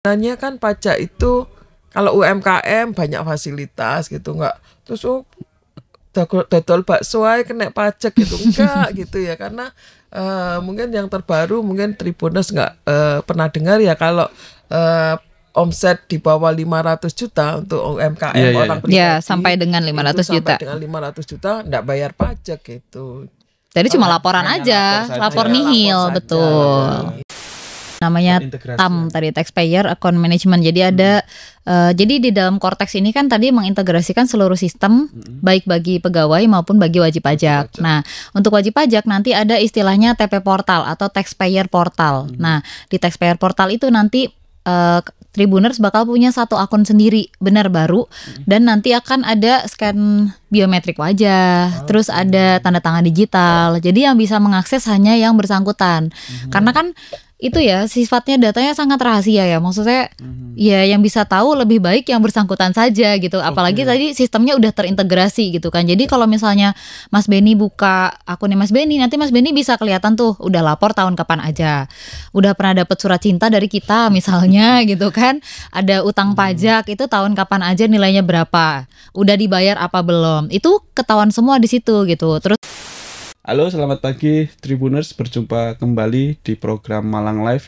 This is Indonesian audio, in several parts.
Sebenarnya kan pajak itu kalau UMKM banyak fasilitas gitu, nggak terus dodol bakso aja kena pajak gitu, enggak gitu ya, karena mungkin yang terbaru mungkin Tribuners nggak pernah dengar ya, kalau omset di bawah 500 juta untuk UMKM orang pribadi Ya, sampai dengan 500 itu juta. sampai dengan 500 juta nggak bayar pajak gitu. Jadi cuma laporan aja, lapor nihil, betul. Namanya TAM tadi, Taxpayer Account Management. Jadi ada jadi di dalam Cortex ini kan tadi mengintegrasikan seluruh sistem baik bagi pegawai maupun bagi wajib pajak. Nah, untuk wajib pajak nanti ada istilahnya TP Portal atau Taxpayer Portal. Nah, di Taxpayer Portal itu nanti Tribuners bakal punya satu akun sendiri, benar baru, dan nanti akan ada scan biometrik wajah, terus ada tanda tangan digital. Jadi yang bisa mengakses hanya yang bersangkutan. Karena kan itu ya sifatnya datanya sangat rahasia ya, maksudnya ya yang bisa tahu lebih baik yang bersangkutan saja gitu, apalagi tadi sistemnya udah terintegrasi gitu kan. Jadi kalau misalnya Mas Benny buka akunnya Mas Benny, nanti Mas Benny bisa kelihatan tuh udah lapor tahun kapan aja, udah pernah dapat surat cinta dari kita misalnya gitu kan, ada utang pajak itu tahun kapan aja, nilainya berapa, udah dibayar apa belum, itu ketahuan semua di situ gitu. Terus halo, selamat pagi Tribuners, berjumpa kembali di program Malang Live.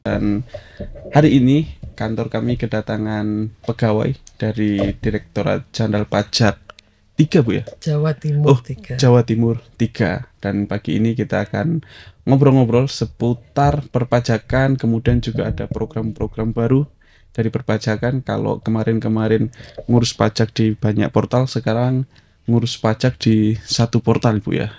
Dan hari ini kantor kami kedatangan pegawai dari Direktorat Jenderal Pajak 3, Bu ya? Jawa Timur 3. Jawa Timur 3. Dan pagi ini kita akan ngobrol-ngobrol seputar perpajakan, kemudian juga ada program-program baru dari perpajakan. Kalau kemarin-kemarin ngurus pajak di banyak portal, sekarang ngurus pajak di satu portal, Bu ya?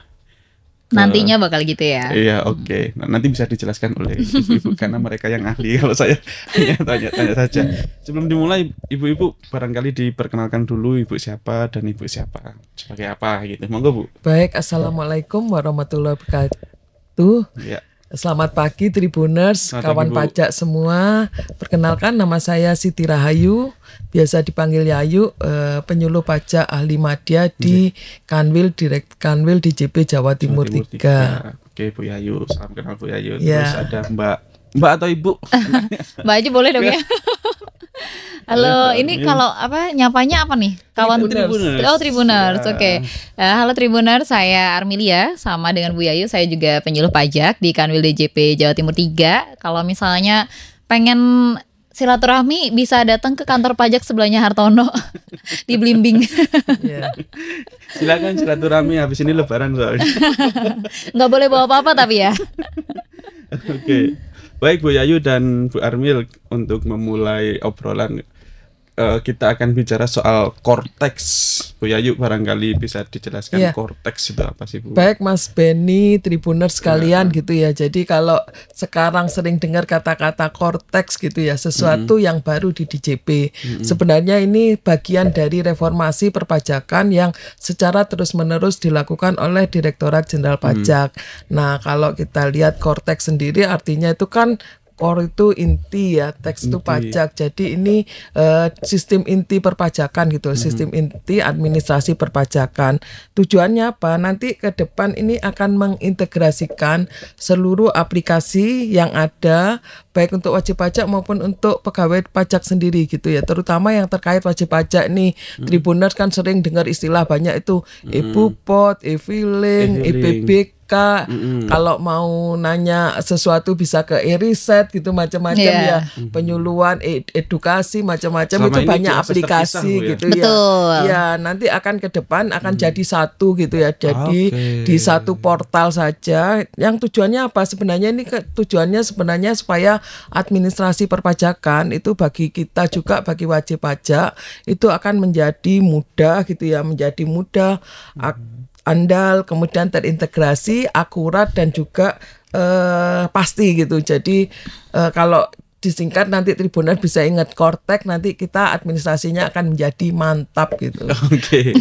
nantinya bakal gitu ya. Iya, oke. Nah, nanti bisa dijelaskan oleh ibu-ibu karena mereka yang ahli. Kalau saya hanya tanya-tanya saja. Sebelum dimulai, ibu-ibu barangkali diperkenalkan dulu ibu siapa dan ibu siapa, sebagai apa gitu. Monggo, Bu. Baik, assalamualaikum warahmatullahi wabarakatuh. Ya. Selamat pagi Tribuners, Selamat kawan pagi, Bu. pajak semua. Perkenalkan, nama saya Siti Rahayu, biasa dipanggil Yayu, penyuluh pajak ahli madya di Kanwil, Direkt Kanwil DJP Jawa Timur 3. Oke, Bu Yayu, salam kenal Bu Yayu. Ya. Terus ada Mbak atau Ibu? Mbak aja boleh dong ya. Halo, ini kalau apa nyapanya apa nih? Kawan Tribuners. Oh, Tribuners. Ya. Oke. Halo Tribuners, saya Armilia, sama dengan Bu Yayu, saya juga penyuluh pajak di Kanwil DJP Jawa Timur 3. Kalau misalnya pengen silaturahmi bisa datang ke kantor pajak sebelahnya Hartono di Blimbing. Ya. Silakan silaturahmi habis ini lebaran soalnya. Nggak boleh bawa apa-apa tapi ya. Oke. Baik Bu Yayu dan Bu Armil, untuk memulai obrolan kita akan bicara soal Cortex. Bu Yayu barangkali bisa dijelaskan Iya. Cortex itu apa sih, Bu? Baik Mas Benny, Tribuners sekalian gitu ya. Jadi kalau sekarang sering dengar kata-kata Cortex gitu ya, sesuatu yang baru di DJP. Sebenarnya ini bagian dari reformasi perpajakan yang secara terus-menerus dilakukan oleh Direktorat Jenderal Pajak. Nah, kalau kita lihat Cortex sendiri artinya itu kan core itu inti ya, teks itu Inti. pajak. Jadi ini sistem inti perpajakan gitu, sistem inti administrasi perpajakan. Tujuannya apa? Nanti ke depan ini akan mengintegrasikan seluruh aplikasi yang ada, baik untuk wajib pajak maupun untuk pegawai pajak sendiri gitu ya. Terutama yang terkait wajib pajak nih, Tribuners kan sering dengar istilah banyak itu e-Bupot, e-Filing, e-BPK. Kalau mau nanya sesuatu bisa ke e-Riset gitu, macam-macam Iya. ya, penyuluhan, edukasi macam-macam. Selama itu ini banyak jelas aplikasi terpisah, Bu, ya? gitu Betul. ya. Ya, nanti akan ke depan akan jadi satu gitu ya. Jadi Oke. di satu portal saja. Yang tujuannya apa sebenarnya, ini tujuannya sebenarnya supaya administrasi perpajakan itu bagi kita juga, bagi wajib pajak itu akan menjadi mudah gitu ya, menjadi mudah, andal, kemudian terintegrasi, akurat, dan juga pasti gitu. Jadi kalau disingkat nanti Tribuners bisa ingat Cortex, nanti kita administrasinya akan menjadi mantap gitu. Oke.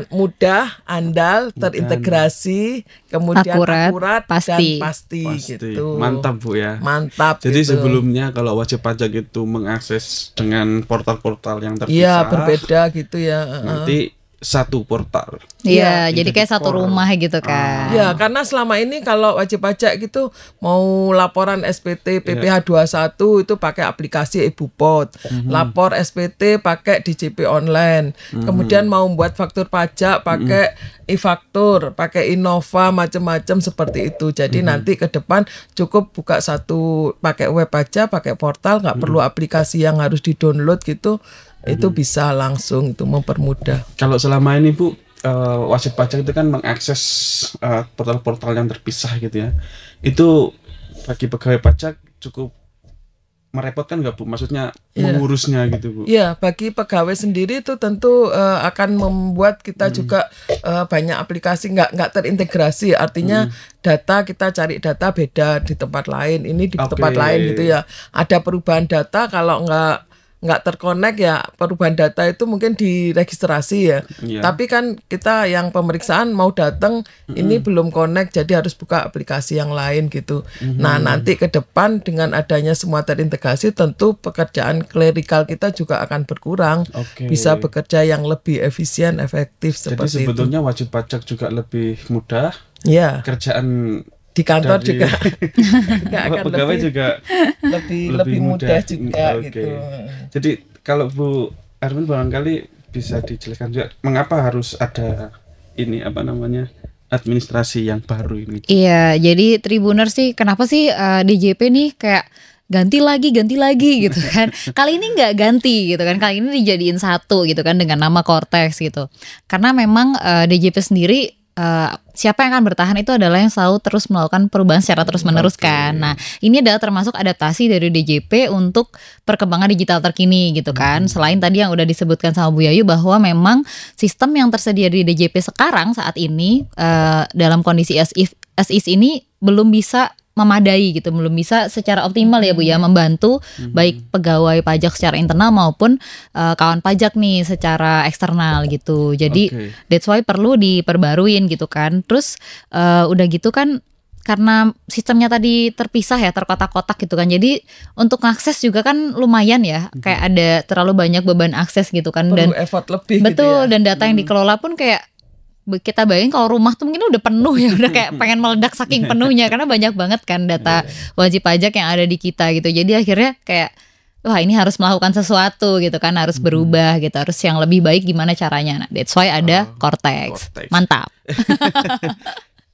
mudah, andal, terintegrasi, kemudian akurat pasti. dan pasti gitu. Mantap Bu ya. Mantap. Jadi gitu. sebelumnya kalau wajib pajak itu mengakses dengan portal-portal yang terpisah. Iya, berbeda gitu ya. Nanti satu portal. Iya, jadi kayak satu rumah gitu kan. Ya, karena selama ini kalau wajib pajak gitu mau laporan SPT PPh 21 itu pakai aplikasi e-Bupot. Lapor SPT pakai DJP online. Kemudian mau buat faktur pajak pakai e-faktur, pakai Innova, macam-macam seperti itu. Jadi nanti ke depan cukup buka satu pakai web aja, pakai portal, nggak perlu aplikasi yang harus di-download gitu. Itu bisa langsung itu mempermudah. Kalau selama ini Bu, wajib pajak itu kan mengakses portal-portal yang terpisah gitu ya. Itu bagi pegawai pajak cukup merepotkan nggak Bu? Maksudnya mengurusnya gitu Bu? Iya, bagi pegawai sendiri itu tentu akan membuat kita juga banyak aplikasi nggak terintegrasi. Artinya data kita cari data beda di tempat lain, ini di tempat lain gitu ya. Ada perubahan data kalau nggak terkonek ya, perubahan data itu mungkin diregistrasi ya. Tapi kan kita yang pemeriksaan mau datang ini belum connect, jadi harus buka aplikasi yang lain gitu. Nah nanti ke depan dengan adanya semua terintegrasi tentu pekerjaan klerikal kita juga akan berkurang. Bisa bekerja yang lebih efisien, efektif seperti itu. Jadi sebetulnya wajib pajak juga lebih mudah. Ya. Kerjaan di kantor juga akan pegawai juga lebih mudah juga gitu. Jadi kalau Bu Armin barangkali bisa dijelaskan juga mengapa harus ada ini administrasi yang baru ini. Iya, jadi Tribuners sih kenapa sih DJP nih kayak ganti lagi gitu kan. Kali ini nggak ganti gitu kan, kali ini dijadiin satu gitu kan dengan nama Cortex gitu. Karena memang DJP sendiri siapa yang akan bertahan itu adalah yang selalu terus melakukan perubahan secara terus-menerus kan. Nah, ini adalah termasuk adaptasi dari DJP untuk perkembangan digital terkini gitu kan. Selain tadi yang udah disebutkan sama Bu Yayu bahwa memang sistem yang tersedia di DJP sekarang saat ini dalam kondisi as is ini belum bisa memadai gitu, belum bisa secara optimal ya Bu ya membantu baik pegawai pajak secara internal maupun kawan pajak nih secara eksternal gitu. Jadi that's why perlu diperbaruin gitu kan. Terus udah gitu kan karena sistemnya tadi terpisah ya, terkotak-kotak gitu kan. Jadi untuk akses juga kan lumayan ya, kayak ada terlalu banyak beban akses gitu kan. Perlu dan effort lebih betul gitu ya. Dan data yang dikelola pun kayak kita bayangin kalau rumah tuh mungkin udah penuh ya, udah kayak pengen meledak saking penuhnya karena banyak banget kan data wajib pajak yang ada di kita gitu. Jadi akhirnya kayak wah ini harus melakukan sesuatu gitu kan, harus berubah gitu, harus yang lebih baik gimana caranya. Nah, that's why ada Cortex. Mantap.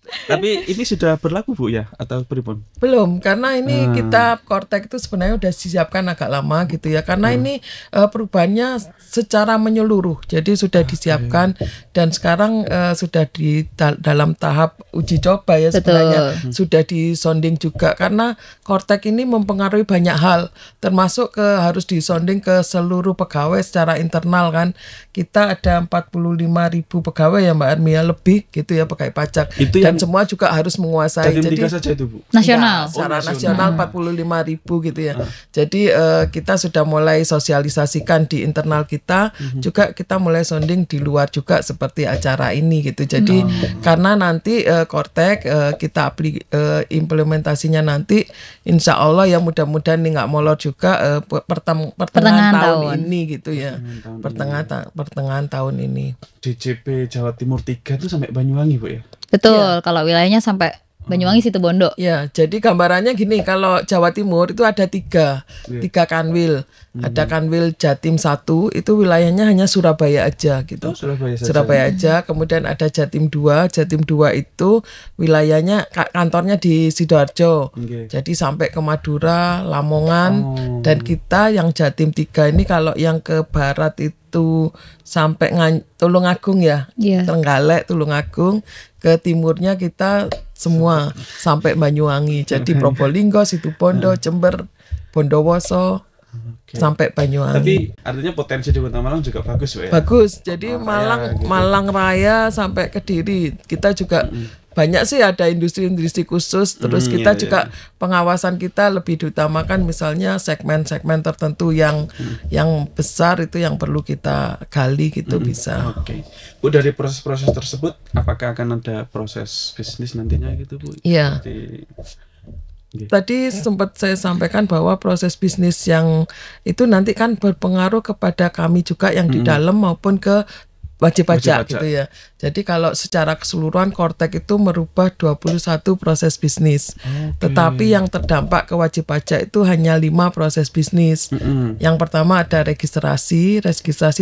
Tapi ini sudah berlaku Bu ya atau pripun? Belum, karena ini kita Cortex itu sebenarnya udah disiapkan agak lama gitu ya. Karena ini perubahannya secara menyeluruh. Jadi sudah disiapkan dan sekarang sudah di dalam tahap uji coba ya sebenarnya. Sudah disonding juga karena Cortex ini mempengaruhi banyak hal, termasuk harus disonding ke seluruh pegawai secara internal kan. Kita ada 45.000 pegawai ya Mbak Armi ya, lebih gitu ya pegawai pajak. Itu dan semua juga harus menguasai. Jadi saja itu Bu. Nasional. Secara nasional 45.000 gitu ya. Jadi kita sudah mulai sosialisasikan di internal kita, juga kita mulai sounding di luar juga seperti acara ini gitu. Jadi karena nanti Cortex kita implementasinya nanti insya Allah ya mudah-mudahan nih nggak molor juga pertengahan tahun ini gitu ya. Pertengahan tahun ini. DJP Jawa Timur 3 itu sampai Banyuwangi Bu ya? Betul, kalau wilayahnya sampai Banyuwangi situ Bondo. Ya, jadi gambarannya gini, kalau Jawa Timur itu ada tiga kanwil. Ada kanwil Jatim 1, itu wilayahnya hanya Surabaya aja gitu. Surabaya aja. Kemudian ada Jatim 2. Jatim 2 itu wilayahnya kantornya di Sidoarjo. Jadi sampai ke Madura, Lamongan, dan kita yang Jatim 3 ini kalau yang ke barat itu sampai Tulungagung ya. Trenggalek, Tulungagung. Ke timurnya kita semua sampai Banyuwangi. Jadi Probolinggo, Situbondo, Jember, Bondowoso, sampai Banyuwangi. Tapi artinya potensi di Kota Malang juga bagus, Pak ya? Bagus. Jadi Malang Raya sampai Kediri. Kita juga banyak sih ada industri-industri khusus. Terus kita juga pengawasan kita lebih diutamakan misalnya segmen-segmen tertentu yang besar itu yang perlu kita gali gitu bisa. Oke. Bu, dari proses-proses tersebut apakah akan ada proses bisnis nantinya gitu Bu? Iya. Tadi sempat saya sampaikan bahwa proses bisnis yang itu nanti kan berpengaruh kepada kami juga yang di dalam maupun ke wajib pajak gitu ya. Jadi kalau secara keseluruhan Kortek itu merubah 21 proses bisnis. Tetapi yang terdampak ke wajib pajak itu hanya 5 proses bisnis. Yang pertama ada registrasi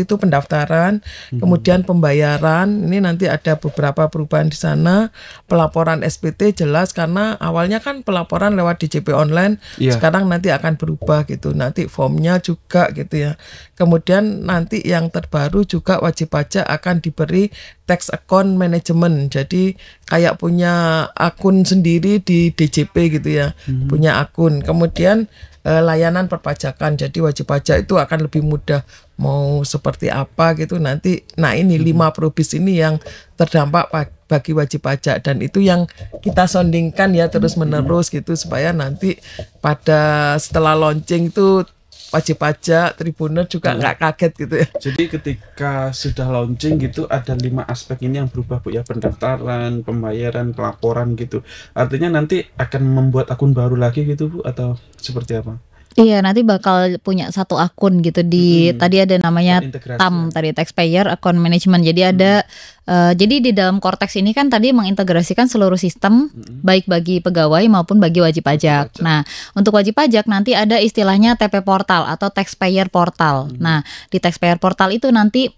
itu pendaftaran, kemudian pembayaran, ini nanti ada beberapa perubahan di sana. Pelaporan SPT jelas karena awalnya kan pelaporan lewat DJP online, sekarang nanti akan berubah gitu. Nanti formnya juga gitu ya. Kemudian nanti yang terbaru juga wajib pajak akan diberi tax account management. Jadi kayak punya akun sendiri di DJP gitu ya. Punya akun. Kemudian layanan perpajakan. Jadi wajib pajak itu akan lebih mudah mau seperti apa gitu nanti. Nah, ini 5 probis ini yang terdampak bagi wajib pajak dan itu yang kita soundingkan ya terus-menerus gitu supaya nanti pada setelah launching itu wajib pajak, tribuner juga nggak kaget gitu ya. Jadi ketika sudah launching gitu ada 5 aspek ini yang berubah Bu ya, pendaftaran, pembayaran, pelaporan gitu. Artinya nanti akan membuat akun baru lagi gitu Bu atau seperti apa? Iya, nanti bakal punya satu akun gitu di tadi ada namanya TAM tadi Taxpayer Account Management. Jadi ada jadi di dalam Kortex ini kan tadi mengintegrasikan seluruh sistem baik bagi pegawai maupun bagi wajib pajak. Nah, untuk wajib pajak nanti ada istilahnya TP Portal atau Taxpayer Portal. Nah, di Taxpayer Portal itu nanti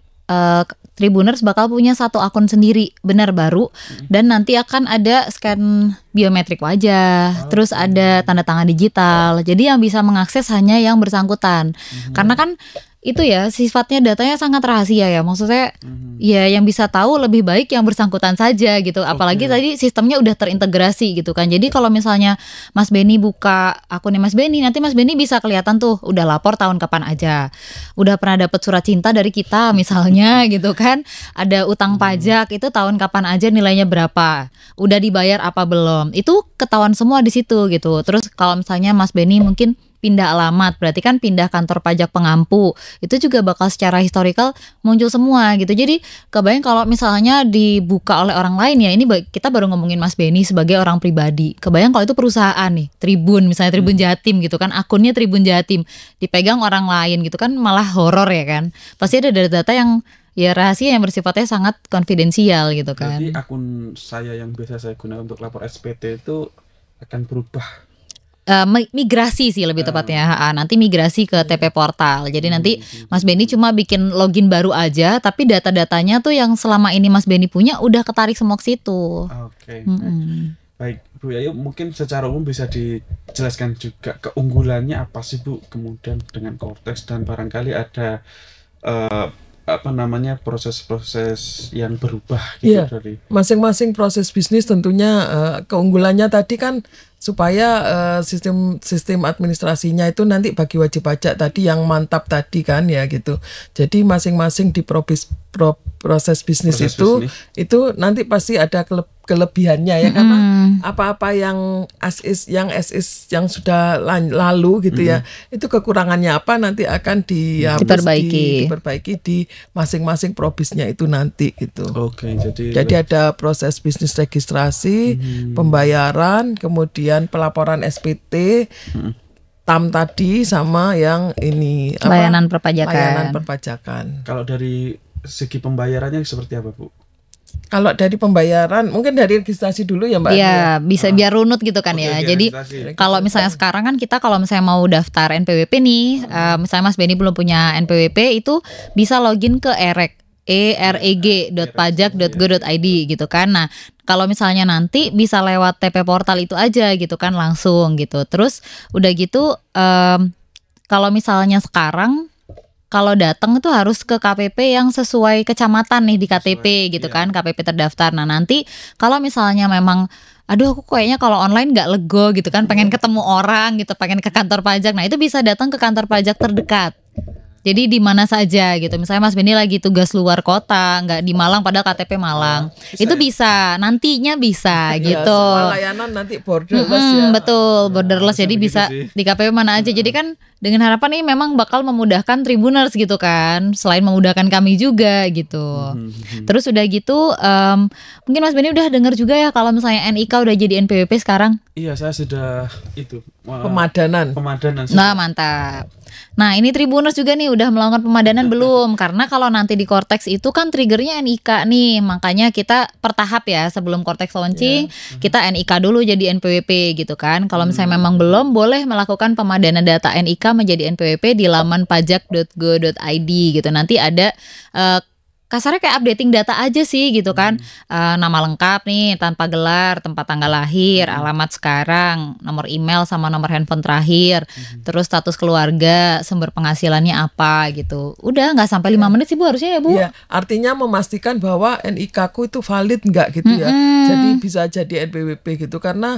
Tribuners bakal punya satu akun sendiri benar baru dan nanti akan ada scan biometrik wajah, terus ada tanda tangan digital. Jadi yang bisa mengakses hanya yang bersangkutan. Karena kan itu ya sifatnya datanya sangat rahasia ya. Maksudnya ya yang bisa tahu lebih baik yang bersangkutan saja gitu. Apalagi tadi sistemnya udah terintegrasi gitu kan. Jadi kalau misalnya Mas Benny buka akunnya Mas Benny, nanti Mas Benny bisa kelihatan tuh udah lapor tahun kapan aja. Udah pernah dapat surat cinta dari kita misalnya gitu kan. Ada utang pajak itu tahun kapan aja nilainya berapa. Udah dibayar apa belum. Itu ketahuan semua di situ gitu. Terus kalau misalnya Mas Benny mungkin pindah alamat, berarti kan pindah kantor pajak pengampu, itu juga bakal secara historical muncul semua gitu. Jadi kebayang kalau misalnya dibuka oleh orang lain ya, ini kita baru ngomongin Mas Benny sebagai orang pribadi. Kebayang kalau itu perusahaan nih, Tribun misalnya Tribun Jatim gitu kan, akunnya Tribun Jatim dipegang orang lain gitu kan, malah horor ya kan. Pasti ada data-data yang ya rahasia yang bersifatnya sangat konfidensial gitu kan. Jadi akun saya yang biasa saya gunakan untuk lapor SPT itu akan berubah. Migrasi sih lebih tepatnya. Nanti migrasi ke TP Portal. Jadi nanti Mas Benny cuma bikin login baru aja, tapi data-datanya tuh yang selama ini Mas Benny punya udah ketarik semua ke situ. Oke. Baik Bu Yayu, mungkin secara umum bisa dijelaskan juga keunggulannya apa sih Bu kemudian dengan Kortex dan barangkali ada proses-proses yang berubah gitu dari masing-masing proses bisnis tentunya keunggulannya tadi kan supaya sistem administrasinya itu nanti bagi wajib pajak tadi yang mantap tadi kan ya gitu. Jadi masing-masing di proses bisnis itu nanti pasti ada kelebihannya ya karena apa-apa yang yang sudah lalu gitu ya itu kekurangannya apa nanti akan diperbaiki di masing-masing probisnya itu nanti gitu. Oke, jadi ada proses bisnis registrasi, pembayaran, kemudian pelaporan SPT, TAM tadi sama yang ini layanan perpajakan. Kalau dari segi pembayarannya seperti apa Bu? Kalau dari pembayaran mungkin dari registrasi dulu ya Mbak. Iya, bisa biar runut gitu kan ya. Jadi kalau misalnya sekarang kan kita kalau misalnya mau daftar NPWP nih, misalnya Mas Benny belum punya NPWP itu bisa login ke ereg.pajak.go.id gitu kan. Nah, kalau misalnya nanti bisa lewat TP Portal itu aja gitu kan langsung gitu. Terus udah gitu kalau misalnya sekarang kalau datang itu harus ke KPP yang sesuai kecamatan nih di KTP gitu kan, KPP terdaftar. Nah nanti kalau misalnya memang aduh aku kayaknya kalau online nggak lego gitu kan, pengen ketemu orang gitu, pengen ke kantor pajak. Nah itu bisa datang ke kantor pajak terdekat. Jadi di mana saja gitu. Misalnya Mas Beni lagi tugas luar kota, nggak di Malang padahal KTP Malang. Itu bisa, nantinya bisa gitu. Semua layanan nanti borderless ya. Betul, borderless. Jadi bisa di KPP mana aja. Jadi kan dengan harapan ini memang bakal memudahkan Tribuners gitu kan. Selain memudahkan kami juga gitu. Terus udah gitu, mungkin Mas Beni udah dengar juga ya kalau misalnya NIK udah jadi NPWP sekarang. Iya, saya sudah itu Pemadanan. Nah, mantap. Nah, ini Tribuners juga nih udah melakukan pemadanan belum? Karena kalau nanti di Cortex itu kan triggernya NIK nih. Makanya kita per tahap ya, sebelum Cortex launching, kita NIK dulu jadi NPWP gitu kan. Kalau misalnya memang belum, boleh melakukan pemadanan data NIK menjadi NPWP di laman pajak.go.id gitu. Nanti ada kasarnya kayak updating data aja sih gitu kan. Nama lengkap nih tanpa gelar, tempat tanggal lahir, alamat sekarang, nomor email sama nomor handphone terakhir, terus status keluarga, sumber penghasilannya apa gitu. Udah nggak sampai 5 menit sih Bu harusnya ya Bu. Iya, artinya memastikan bahwa NIK-ku itu valid nggak gitu ya. Jadi bisa jadi NPWP gitu karena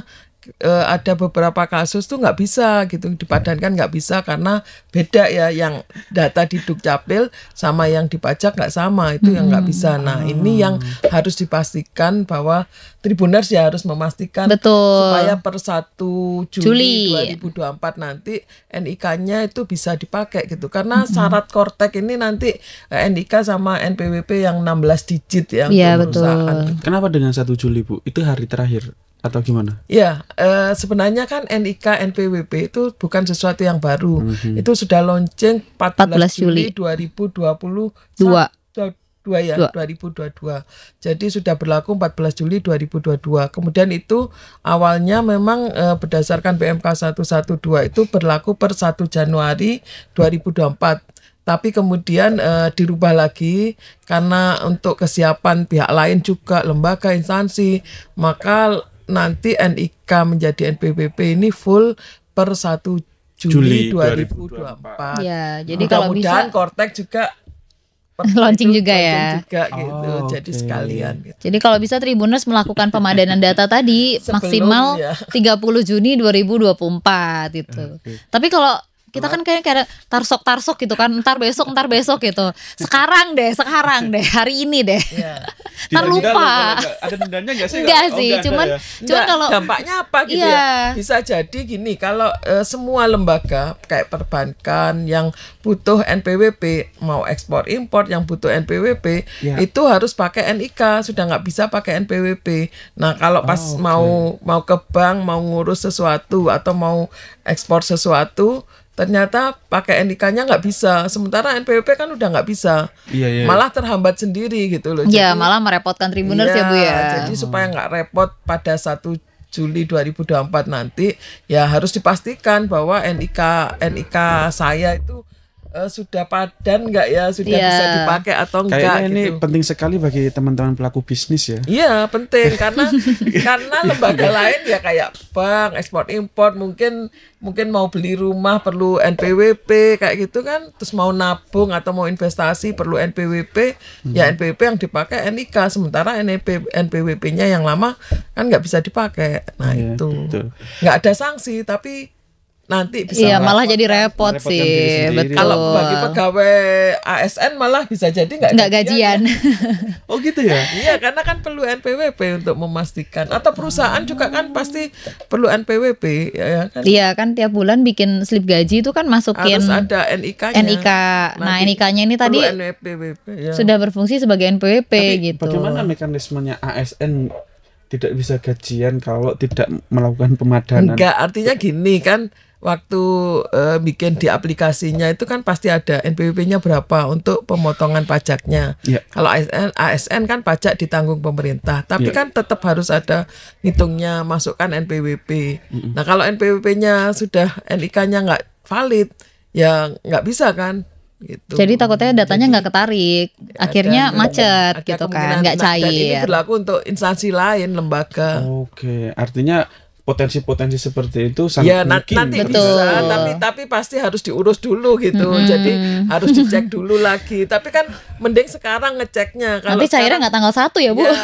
ada beberapa kasus tuh nggak bisa gitu dipadankan, nggak bisa karena beda ya, yang data di Dukcapil sama yang di pajak nggak sama, itu yang nggak bisa. Nah ini yang harus dipastikan bahwa Tribuners ya harus memastikan supaya per 1 Juli 2024 nanti NIK-nya itu bisa dipakai gitu, karena syarat Cortex ini nanti NIK sama NPWP yang 16 digit ya untuk perusahaan. Kenapa dengan 1 Juli Bu? Itu hari terakhir atau gimana? Ya, sebenarnya kan NIK NPWP itu bukan sesuatu yang baru. Itu sudah launching 14 Juli 2022 ya, 2022. Jadi sudah berlaku 14 Juli 2022. Kemudian itu awalnya memang berdasarkan PMK 112 itu berlaku per 1 Januari 2024. Tapi kemudian dirubah lagi karena untuk kesiapan pihak lain juga, lembaga, instansi, maka nanti NIK menjadi NPWP ini full per 1 Juli 2024. Ya, jadi kalau bisa Cortex juga launching juga ya. Gitu. Jadi sekalian gitu. Jadi kalau bisa Tribuners melakukan pemadanan data tadi maksimal 30 Juni 2024 gitu. Tapi kalau kita kan kayak tarsok gitu kan, entar besok gitu. Sekarang deh, hari ini deh. Ntar lupa. Ada dendanya nggak sih? Enggak sih, cuman kalau dampaknya apa gitu ya? Bisa jadi gini, kalau semua lembaga kayak perbankan yang butuh NPWP, mau ekspor impor yang butuh NPWP, itu harus pakai NIK, sudah nggak bisa pakai NPWP. Nah kalau pas mau ke bank, mau ngurus sesuatu atau mau ekspor sesuatu, ternyata pakai NIK-nya nggak bisa, sementara NPWP kan udah nggak bisa, malah terhambat sendiri gitu loh. Jadi, malah merepotkan Tribuners ya Bu ya. Jadi supaya nggak repot pada 1 Juli 2024 nanti, ya harus dipastikan bahwa NIK saya itu sudah padan nggak ya, sudah bisa dipakai atau enggak. Kayaknya ini gitu. penting sekali bagi teman-teman pelaku bisnis ya. Iya penting karena lembaga lain ya kayak bank, ekspor impor mungkin mau beli rumah perlu NPWP kayak gitu kan, terus mau nabung atau mau investasi perlu NPWP, ya NPWP yang dipakai NIK, sementara NPWP-nya yang lama kan nggak bisa dipakai. Nah itu nggak ada sanksi tapi nanti bisa malah jadi repot sih. Betul. Kalau bagi pegawai ASN malah bisa jadi nggak gajian. Oh gitu ya? Iya, karena kan perlu NPWP untuk memastikan. Atau perusahaan juga kan pasti perlu NPWP ya kan? Iya kan tiap bulan bikin slip gaji itu kan masukin harus ada NIK-nya. NIK. Nah NIK-nya ini tadi NPWP, sudah berfungsi sebagai NPWP. Tapi gitu. Bagaimana mekanismenya ASN tidak bisa gajian kalau tidak melakukan pemadanan? Enggak, artinya gini kan, waktu bikin di aplikasinya itu kan pasti ada NPWP-nya berapa untuk pemotongan pajaknya. Kalau ASN kan pajak ditanggung pemerintah, tapi kan tetap harus ada hitungnya, masukkan NPWP. Nah kalau NPWP-nya sudah NIK-nya nggak valid, ya nggak bisa kan. Gitu. Jadi takutnya datanya nggak ketarik, akhirnya macet gitu kan, nggak cair. Dan ini berlaku untuk instansi lain, lembaga. Oke, artinya potensi-potensi seperti itu sangat ya mungkin nanti terjadi. bisa, tapi pasti harus diurus dulu gitu. Jadi harus dicek dulu lagi. Tapi kan mending sekarang ngeceknya. Kalau Nanti cairnya nggak tanggal 1 ya, Bu? ya,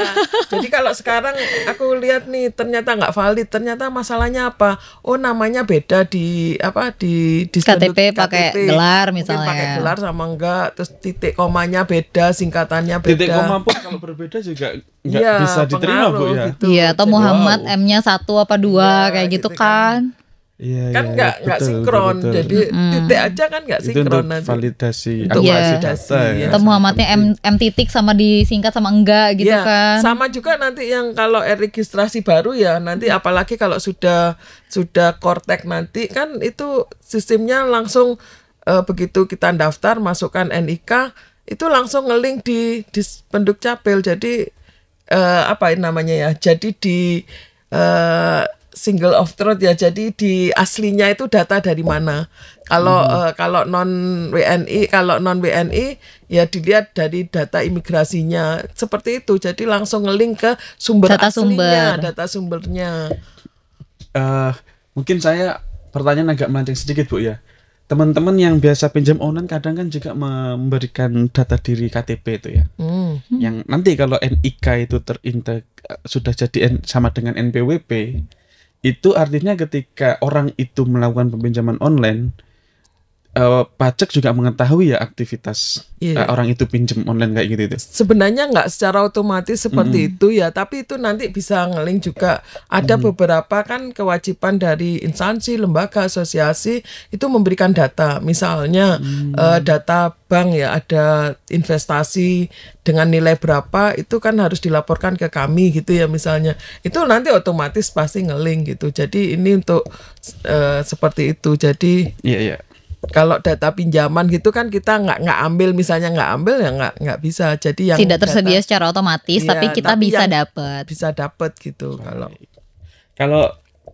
jadi kalau sekarang aku lihat nih ternyata nggak valid, ternyata masalahnya apa? Oh, namanya beda di KTP pakai gelar Mungkin misalnya. pakai gelar sama enggak, terus titik komanya beda, singkatannya beda. Titik koma pun kalau berbeda juga nggak Iya, bisa diterima, Bu, pengaruh ya. gitu. Iya, atau Jadi, Muhammad wow. M-nya 1 apa 2 kayak gitu gitu kan. Iya, kan iya, nggak betul, sinkron, betul. jadi titik aja kan nggak Itu sinkron untuk nanti. validasi Untuk akurasi validasi, data, ya. Atau Muhammadnya M titik sama disingkat sama enggak gitu Ya, kan. sama juga nanti yang kalau registrasi baru ya nanti apalagi kalau sudah Kortek nanti kan itu sistemnya langsung begitu kita daftar masukkan NIK itu langsung ngelink di Pendukcapil. Jadi apa namanya ya? Jadi di single of truth ya. Jadi di aslinya itu data dari mana? Kalau non WNI ya dilihat dari data imigrasinya seperti itu. Jadi langsung ngelink ke sumber Data aslinya, sumber. data sumbernya. Mungkin saya pertanyaan agak melenceng sedikit, Bu, ya. Teman-teman yang biasa pinjam online kadang kan juga memberikan data diri KTP itu ya. Yang nanti kalau NIK itu sudah jadi sama dengan NPWP, itu artinya ketika orang itu melakukan peminjaman online, pajak juga mengetahui ya aktivitas orang itu pinjam online kayak gitu itu. Sebenarnya nggak secara otomatis seperti itu ya, tapi itu nanti bisa ngelink juga. Ada beberapa kan kewajiban dari instansi, lembaga, asosiasi itu memberikan data. Misalnya data bank ya, ada investasi dengan nilai berapa itu kan harus dilaporkan ke kami gitu ya misalnya. Itu nanti otomatis pasti ngelink gitu. Jadi ini untuk seperti itu. Jadi Iya. kalau data pinjaman gitu kan kita nggak ambil, misalnya nggak ambil ya nggak bisa. Jadi yang Tidak tersedia data, secara otomatis, iya, tapi kita tapi bisa yang dapat. bisa dapat gitu. Kalau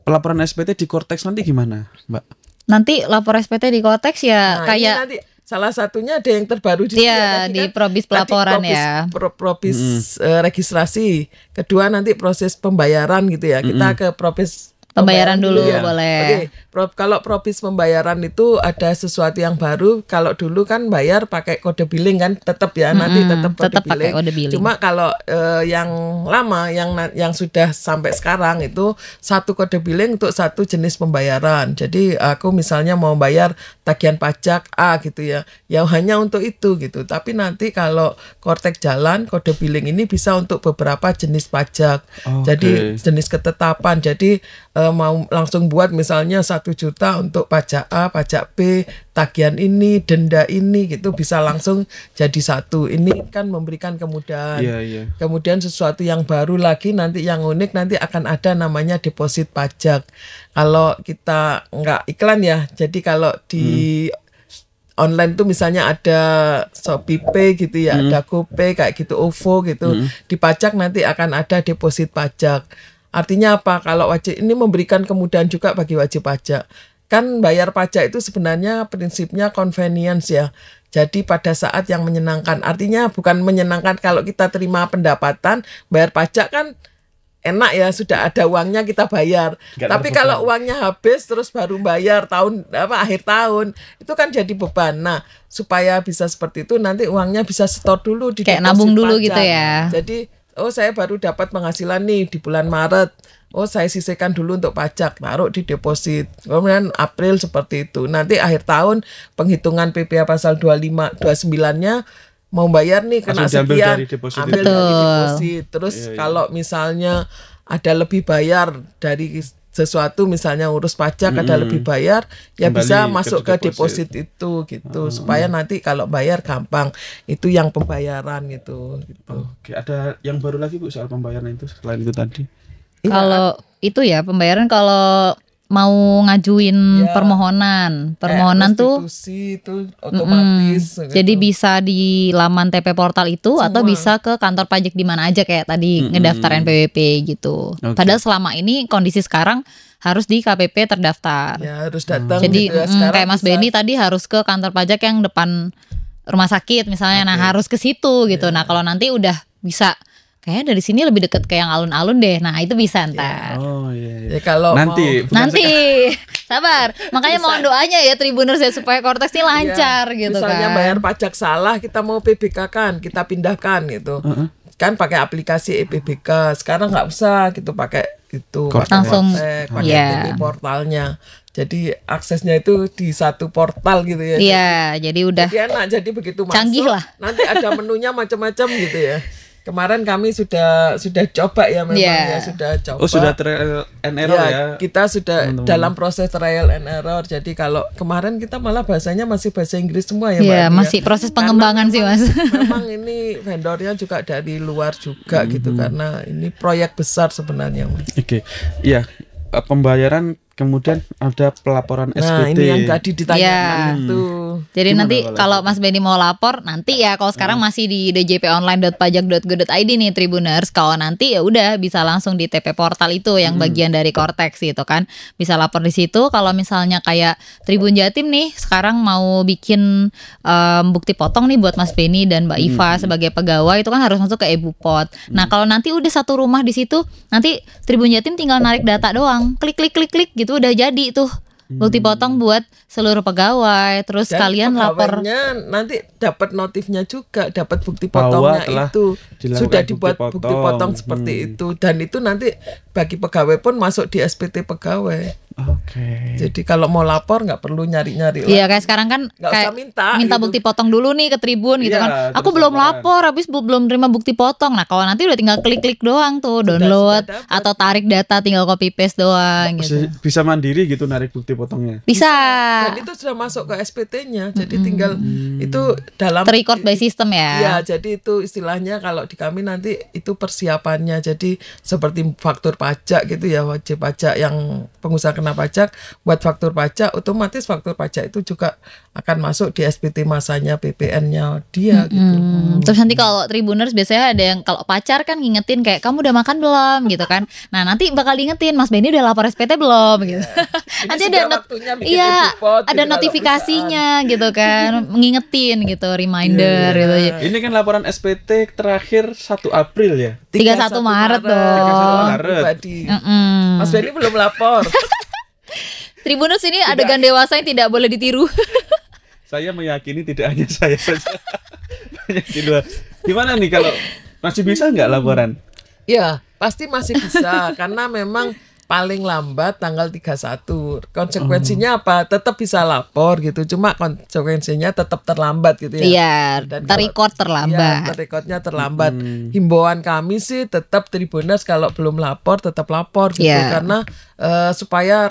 pelaporan SPT di Kortex nanti gimana, Mbak? Nanti lapor SPT di Kotex ya Nah, ini kayak nanti salah satunya ada yang terbaru di sini Iya, tadi di kan, probis tadi pelaporan ya. Probis registrasi. Kedua nanti proses pembayaran gitu ya. Kita ke probis Pembayaran dulu ya. boleh. Oke, kalau probis pembayaran itu ada sesuatu yang baru. Kalau dulu kan bayar pakai kode billing kan, tetap ya nanti tetap tetap pakai kode billing. Cuma kalau yang lama yang sudah sampai sekarang itu satu kode billing untuk satu jenis pembayaran. Jadi aku misalnya mau bayar tagihan pajak A gitu ya, yang hanya untuk itu gitu. Tapi nanti kalau Kortek jalan, kode billing ini bisa untuk beberapa jenis pajak. Jadi jenis ketetapan. Jadi mau langsung buat misalnya 1 juta untuk pajak A, pajak B, tagihan ini, denda ini gitu bisa langsung jadi satu. Ini kan memberikan kemudahan. Iya. Kemudian sesuatu yang baru lagi nanti yang unik nanti akan ada namanya deposit pajak. Kalau kita nggak iklan ya, jadi kalau di online tuh misalnya ada Shopee Pay gitu ya, ada GoPay kayak gitu, OVO gitu, di pajak nanti akan ada deposit pajak. Artinya apa? Kalau wajib ini memberikan kemudahan juga bagi wajib pajak. Kan bayar pajak itu sebenarnya prinsipnya convenience ya. Jadi pada saat yang menyenangkan. Artinya bukan menyenangkan kalau kita terima pendapatan, bayar pajak kan enak ya, sudah ada uangnya kita bayar. Tapi kalau uangnya habis terus baru bayar akhir tahun, itu kan jadi beban. Nah, supaya bisa seperti itu nanti uangnya bisa store dulu di kayak deposit nabung dulu pajak. gitu ya. Jadi saya baru dapat penghasilan nih di bulan Maret. Saya sisihkan dulu untuk pajak, taruh di deposit. Kemudian April seperti itu. Nanti akhir tahun penghitungan PPh pasal 25 29-nya mau bayar nih kena sekian, ambil dari deposit. Terus kalau misalnya ada lebih bayar dari sesuatu, misalnya urus pajak ada lebih bayar, ya kembali bisa masuk ke deposit itu gitu, supaya nanti kalau bayar gampang. Itu yang pembayaran gitu. Oke, ada yang baru lagi Bu soal pembayaran itu selain itu tadi? Kalau itu ya pembayaran kalau mau ngajuin permohonan tuh itu otomatis gitu. Jadi bisa di laman TP Portal itu atau bisa ke kantor pajak di mana aja kayak tadi ngedaftar NPWP gitu. Padahal selama ini kondisi sekarang harus di KPP terdaftar. Ya harus datang. Jadi gitu ya. kayak Mas Benny tadi harus ke kantor pajak yang depan rumah sakit misalnya. Nah harus ke situ gitu. Nah kalau nanti udah bisa kayaknya dari sini lebih deket ke yang alun-alun deh. Nah itu bisa ntar. Oh iya. Ya kalau Nanti Sabar. Makanya mohon doanya ya Tribuners ya supaya Kortex ini lancar gitu misalnya kan. bayar pajak salah, kita mau PBK kan, kita pindahkan gitu. Kan pakai aplikasi ePBK. Sekarang nggak usah gitu pakai itu langsung pakai TP portalnya. Jadi aksesnya itu di satu portal gitu ya. Iya, jadi udah Jadi enak, jadi begitu canggih masuk lah. nanti ada menunya macam-macam gitu ya. Kemarin kami sudah coba ya memang ya sudah coba. Oh sudah trial and error ya. Kita sudah dalam proses trial and error. Jadi kalau kemarin kita malah bahasanya masih bahasa Inggris semua ya Mbak. Iya, Andi, masih proses pengembangan sih Mas. Memang ini vendornya juga dari luar juga gitu karena ini proyek besar sebenarnya Mas. Oke. Iya, pembayaran kemudian ada pelaporan SPT. Nah, ini yang tadi ditanyakan itu. Jadi Gimana nanti kalau kalau Mas Benny mau lapor nanti ya, kalau sekarang masih di djponline.pajak.go.id nih Tribuners. Kalau nanti ya udah bisa langsung di TP portal itu yang bagian dari Kortex gitu kan. Bisa lapor di situ. Kalau misalnya kayak Tribun Jatim nih sekarang mau bikin bukti potong nih buat Mas Benny dan Mbak Iva sebagai pegawai, itu kan harus masuk ke EBUPOT. Nah, kalau nanti udah satu rumah di situ, nanti Tribun Jatim tinggal narik data doang. Klik gitu udah jadi tuh. Bukti potong buat seluruh pegawai. Terus Dan kalian lapor pegawainya nanti dapat notifnya juga, dapat bukti potongnya itu sudah dibuat bukti potong seperti itu, dan itu nanti bagi pegawai pun masuk di SPT pegawai. Oke. Jadi kalau mau lapor nggak perlu nyari-nyari lagi. Iya, kayak sekarang kan Nggak kayak usah minta gitu. bukti potong dulu nih ke Tribun gitu Iya, kan. Aku terus belum laporan. lapor, habis belum terima bukti potong. Nah, kalau nanti udah tinggal klik-klik doang tuh, download sudah dapat. atau tarik data tinggal copy paste doang gitu. Bisa mandiri gitu narik bukti potongnya. Bisa. Dan itu sudah masuk ke SPT-nya. Jadi tinggal itu dalam Terrecord by system ya. Iya, jadi itu istilahnya kalau di kami nanti itu persiapannya. Jadi seperti faktur pajak gitu ya, wajib pajak yang pengusaha kena pajak, buat faktur pajak, otomatis faktur pajak itu juga akan masuk di SPT masanya PPN-nya dia gitu. Terus nanti kalau Tribuners biasanya ada yang kalau pacar kan ngingetin kayak kamu udah makan belum gitu kan. Nah, nanti bakal diingetin Mas Benny udah lapor SPT belum gitu. Nanti sudah ada waktunya bikin iya, report gitu ada kalau notifikasinya gitu kan, mengingetin gitu, reminder gitu. Ini kan laporan SPT terakhir 1 April ya. 31 Maret dong. 31 Maret. Pribadi. Mas Benny belum lapor. Tribuners ini adegan dewasa yang tidak boleh ditiru. Saya meyakini tidak hanya saya saja. Banyak di luar. Gimana nih kalau masih bisa nggak laporan? Ya, pasti masih bisa karena memang paling lambat tanggal 31. Konsekuensinya apa? Tetap bisa lapor gitu. Cuma konsekuensinya tetap terlambat gitu ya. Iya, Dan terrecord terlambat. Iya, terrekodnya terlambat. Himbauan kami sih tetap Tribuners kalau belum lapor tetap lapor gitu karena supaya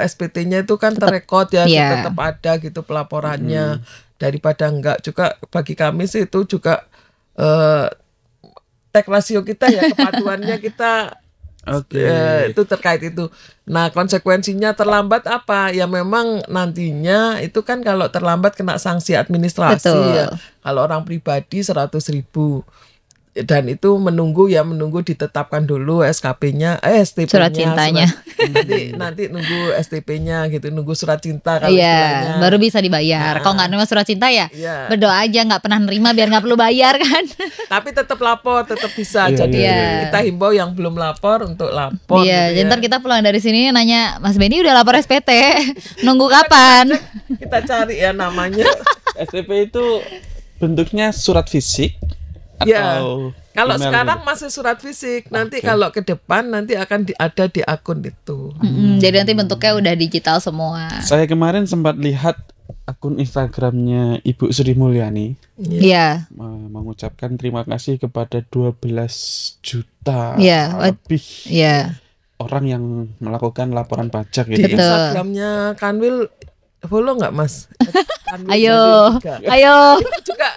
SPT-nya itu kan terrekod ya, tetap ada gitu pelaporannya. Daripada enggak, juga bagi kami sih itu juga tag rasio kita ya, kepatuhannya kita itu terkait itu. Nah, konsekuensinya terlambat apa? Ya memang nantinya itu kan kalau terlambat kena sanksi administrasi. Betul. Ya. Kalau orang pribadi 100.000. Dan itu menunggu ditetapkan dulu SKP-nya, STP-nya, surat cintanya. Nanti nunggu STP-nya gitu, nunggu surat cinta kalau istilahnya. Baru bisa dibayar. Kalau nggak nerima surat cinta ya berdoa aja nggak pernah nerima biar nggak perlu bayar kan. Tapi tetap lapor, tetap bisa. Jadi kita himbau yang belum lapor untuk lapor. Iya, gitu ya. ntar kita pulang dari sini nanya Mas Benny udah lapor SPT, nunggu kapan? Kita cari ya namanya. STP itu bentuknya surat fisik. Ya, kalau email sekarang gitu? masih surat fisik. Nanti kalau ke depan nanti akan ada di akun itu. Jadi nanti bentuknya udah digital semua. Saya kemarin sempat lihat akun Instagramnya Ibu Sri Mulyani. Iya. Mengucapkan terima kasih kepada 12 juta lebih orang yang melakukan laporan pajak Di gitu. Instagramnya Kanwil follow nggak Mas? Ayo. Itu juga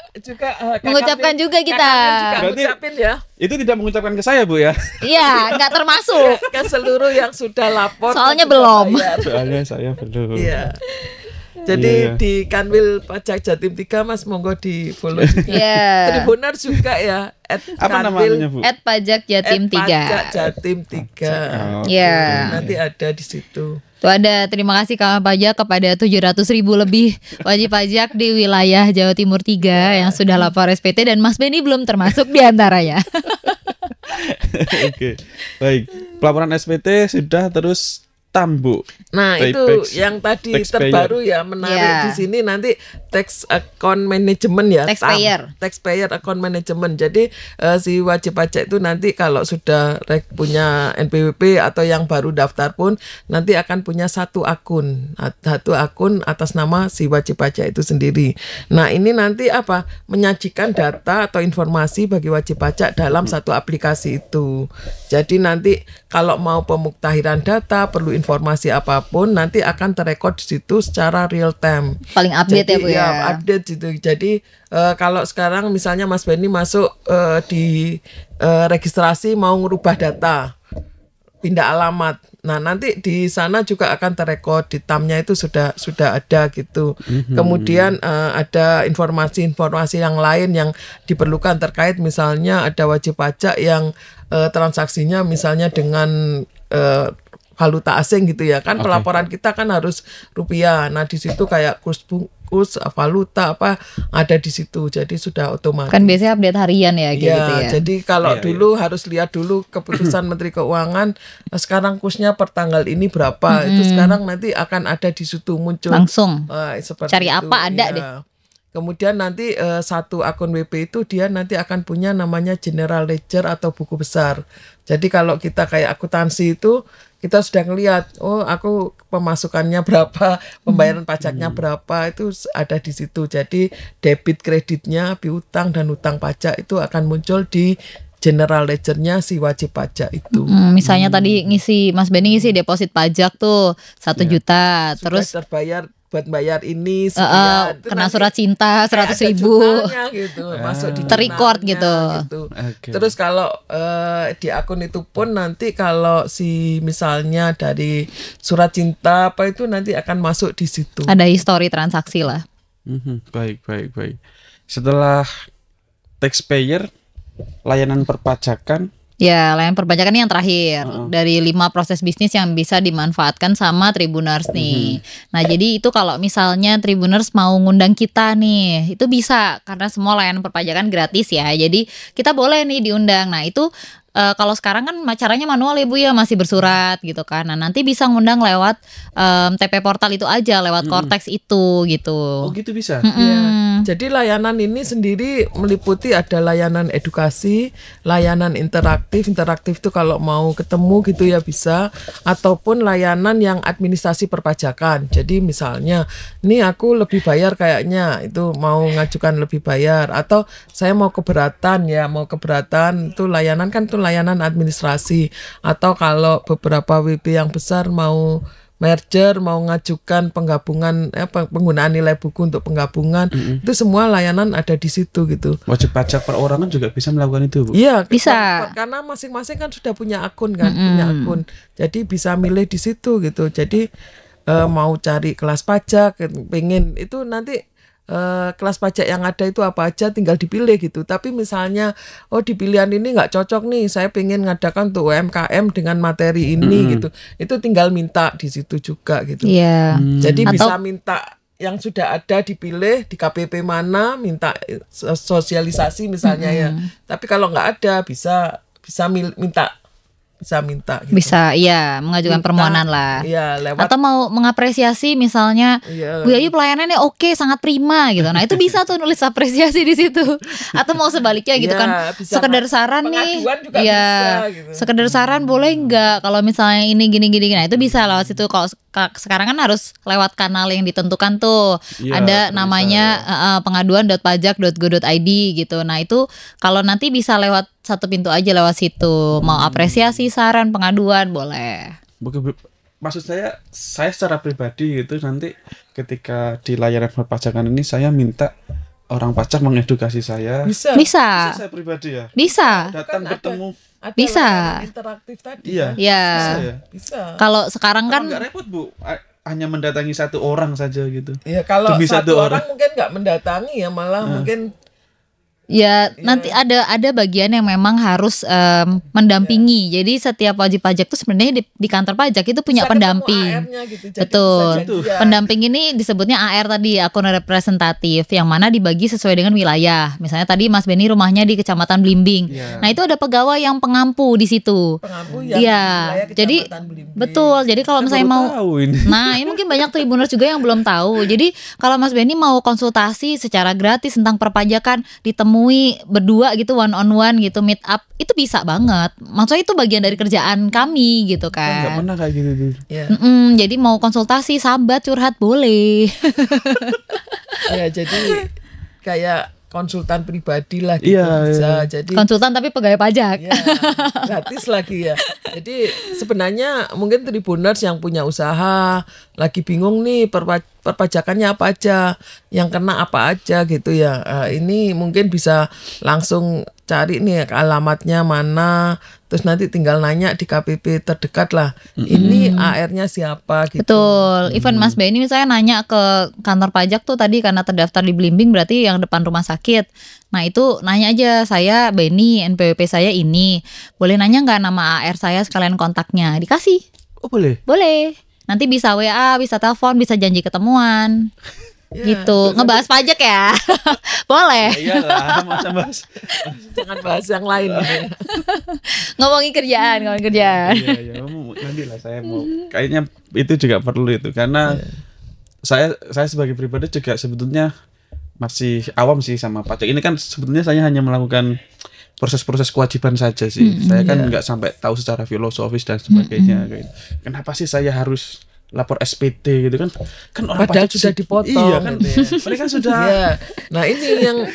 Mengucapkan juga kita. Juga Berarti ngucapin ya. Itu tidak mengucapkan ke saya, Bu ya. Iya, nggak termasuk. Ke seluruh yang sudah lapor. Soalnya juga belum. bayar. Soalnya saya belum. Iya. Jadi di Kanwil Pajak Jatim 3 Mas monggo di follow juga. Iya. Tribuners juga ya. Apa namanya, Bu? @pajak Jatim 3. Pajak Jatim 3. Iya. Nanti ada di situ. Tuh ada, terima kasih kawan pajak kepada 700.000 lebih wajib pajak di wilayah Jawa Timur 3 yang sudah lapor SPT, dan Mas Benny belum termasuk di antaranya. Oke, baik. Pelaporan SPT sudah, terus tambu. Nah, itu yang tadi terbaru ya, menarik di sini nanti tax account management ya, taxpayer account management. Jadi si wajib pajak itu nanti kalau sudah punya NPWP atau yang baru daftar pun nanti akan punya satu akun atas nama si wajib pajak itu sendiri. Nah, ini nanti apa? Menyajikan data atau informasi bagi wajib pajak dalam satu aplikasi itu. Jadi nanti kalau mau pemuktahiran data, perlu informasi apapun, nanti akan terekod di situ secara real time. Paling update. Jadi, ya Bu ya. Update gitu. Jadi kalau sekarang misalnya Mas Benny masuk di registrasi mau ngubah data, pindah alamat. Nah, nanti di sana juga akan terekod, di TAM-nya itu sudah ada gitu. Kemudian ada informasi-informasi yang lain yang diperlukan terkait, misalnya ada wajib pajak yang transaksinya misalnya dengan valuta asing gitu ya kan. Pelaporan kita kan harus rupiah. Nah, di situ kayak kurs valuta apa ada di situ. Jadi sudah otomatis. Kan biasanya update harian ya gitu ya. Jadi kalau dulu harus lihat dulu keputusan Menteri Keuangan, sekarang kursnya per tanggal ini berapa. Itu sekarang nanti akan ada di situ muncul. Langsung. Cari itu. apa ada deh. Kemudian nanti satu akun WP itu dia nanti akan punya namanya general ledger atau buku besar. Jadi kalau kita kayak akuntansi itu kita sudah ngelihat, oh aku pemasukannya berapa, pembayaran pajaknya berapa, itu ada di situ. Jadi debit kreditnya, piutang dan utang pajak itu akan muncul di general ledgernya si wajib pajak itu. Misalnya tadi Mas Benny ngisi deposit pajak tuh 1 juta, sudah terus terbayar buat bayar ini sekian, kena surat cinta 100.000 gitu, masuk di terrecord gitu. Terus kalau di akun itu pun nanti kalau si misalnya dari surat cinta apa itu nanti akan masuk di situ. Ada histori transaksi lah. Baik. Setelah taxpayer, layanan perpajakan. Ya, layanan perpajakan ini yang terakhir dari 5 proses bisnis yang bisa dimanfaatkan sama Tribuners nih. Nah, jadi itu kalau misalnya Tribuners mau ngundang kita nih, itu bisa karena semua layanan perpajakan gratis ya. Jadi kita boleh nih diundang. Nah, itu kalau sekarang kan caranya manual ya Bu ya, masih bersurat gitu kan. Nah, nanti bisa ngundang lewat TP Portal itu aja, lewat Cortex itu gitu. Oh gitu bisa? Ya. Jadi layanan ini sendiri meliputi ada layanan edukasi, layanan interaktif. Interaktif itu kalau mau ketemu gitu ya bisa. Ataupun layanan yang administrasi perpajakan. Jadi misalnya, ini aku lebih bayar kayaknya, itu mau ngajukan lebih bayar. Atau saya mau keberatan itu layanan kan itu layanan administrasi. Atau kalau beberapa WP yang besar mau merger, mau ngajukan penggabungan penggunaan nilai buku untuk penggabungan, itu semua layanan ada di situ gitu. Wajib pajak perorangan juga bisa melakukan itu, Bu? Iya, bisa. Karena masing-masing kan sudah punya akun kan, jadi bisa milih di situ gitu. Jadi mau cari kelas pajak, pengen itu nanti kelas pajak yang ada itu apa aja tinggal dipilih gitu. Tapi misalnya di pilihan ini nggak cocok nih, saya pengen ngadakan untuk UMKM dengan materi ini gitu, itu tinggal minta di situ juga gitu. Jadi bisa minta yang sudah ada dipilih di KPP mana, minta sosialisasi misalnya ya. Tapi kalau nggak ada bisa minta gitu. Bisa mengajukan permohonan lah. Atau mau mengapresiasi misalnya Bu Yayu pelayanannya oke, sangat prima gitu. Nah, itu bisa tuh nulis apresiasi di situ. Atau mau sebaliknya gitu kan. Sekedar saran nih. Bisa, gitu. Sekedar saran boleh nggak kalau misalnya ini gini. Nah, itu bisa lewat situ. Kalau sekarang kan harus lewat kanal yang ditentukan tuh. Ada namanya pengaduan.pajak.go.id gitu. Nah, itu kalau nanti bisa lewat satu pintu aja, lewat situ. Mau apresiasi, saran, pengaduan boleh. Maksud saya secara pribadi gitu, nanti ketika di layanan perpajakan ini saya minta orang pajak mengedukasi saya. Bisa saya pribadi ya. Bisa. Datang bertemu. Bisa. Interaktif tadi. Bisa. Kalau sekarang kan nggak repot Bu, hanya mendatangi satu orang saja gitu. Ya kalau satu orang mungkin nggak mendatangi ya, malah mungkin Ya, nanti ada bagian yang memang harus mendampingi. Jadi setiap wajib pajak itu sebenarnya di kantor pajak itu punya Bisa pendamping. ketemu AR-nya gitu, jadi Betul. bisa janjian. Pendamping ini disebutnya AR tadi, akun representatif, yang mana dibagi sesuai dengan wilayah. Misalnya tadi Mas Beni rumahnya di Kecamatan Blimbing. Nah, itu ada pegawai yang pengampu di situ. Pengampu yang Iya. wilayah Jadi Kecamatan Blimbing. betul. Jadi kalau misalnya mau Nah, ini mungkin banyak tribuners juga yang belum tahu. Jadi kalau Mas Beni mau konsultasi secara gratis tentang perpajakan, ditemui berdua gitu, one on one gitu, meet up, itu bisa banget. Maksudnya itu bagian dari kerjaan kami gitu Nggak kan. pernah kayak gitu tuh. Ya. Jadi mau konsultasi, sambat, curhat boleh. Ya, jadi kayak konsultan pribadi lah gitu Iya, bisa. iya. Jadi Konsultan tapi pegawai pajak. ya, gratis lagi ya. Jadi sebenarnya mungkin tribuners yang punya usaha lagi bingung nih perpajakannya apa aja, yang kena apa aja gitu ya. Ini mungkin bisa langsung cari nih alamatnya mana, terus nanti tinggal nanya di KPP terdekat lah. Ini AR-nya siapa gitu. Betul. Even Mas Beni misalnya nanya ke kantor pajak tuh tadi karena terdaftar di Blimbing, berarti yang depan rumah sakit. Nah itu nanya aja, saya Beni, NPWP saya ini. Boleh nanya nggak nama AR saya sekalian kontaknya? Dikasih. Oh boleh. Boleh. Nanti bisa WA, bisa telepon, bisa janji ketemuan. Gitu. Ngebahas pajak ya. Boleh. Ya iyalah, masa bahas. Jangan bahas yang lain. Ngomongin kerjaan. Iya, nanti lah saya mau. Kayaknya itu juga perlu itu karena saya sebagai pribadi juga sebetulnya masih awam sih sama pajak. Ini kan sebetulnya saya hanya melakukan proses-proses kewajiban saja sih. Saya kan nggak sampai tahu secara filosofis dan sebagainya. Kenapa sih saya harus lapor SPT gitu kan orang Padahal pajak sudah dipotong. Iya kan, gitu ya. mereka sudah. Iya. Nah ini